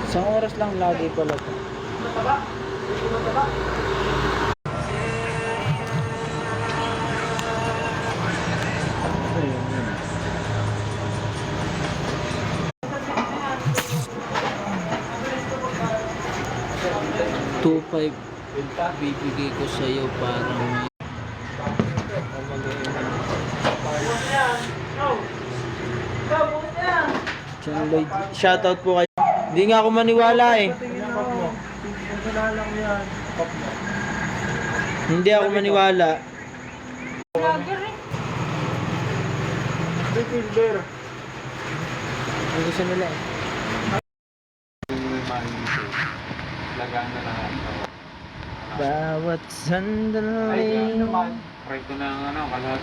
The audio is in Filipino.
Isang oras lang lagi pala to. Mataba. Mataba. 2.5 bibigay ko sa iyo para may shoutout po kayo. Hindi nga ako maniwala eh. Hindi ako maniwala. Ang gusto nila eh. Lagaan na lahat. Bawat sandali. Try ko na kalahati.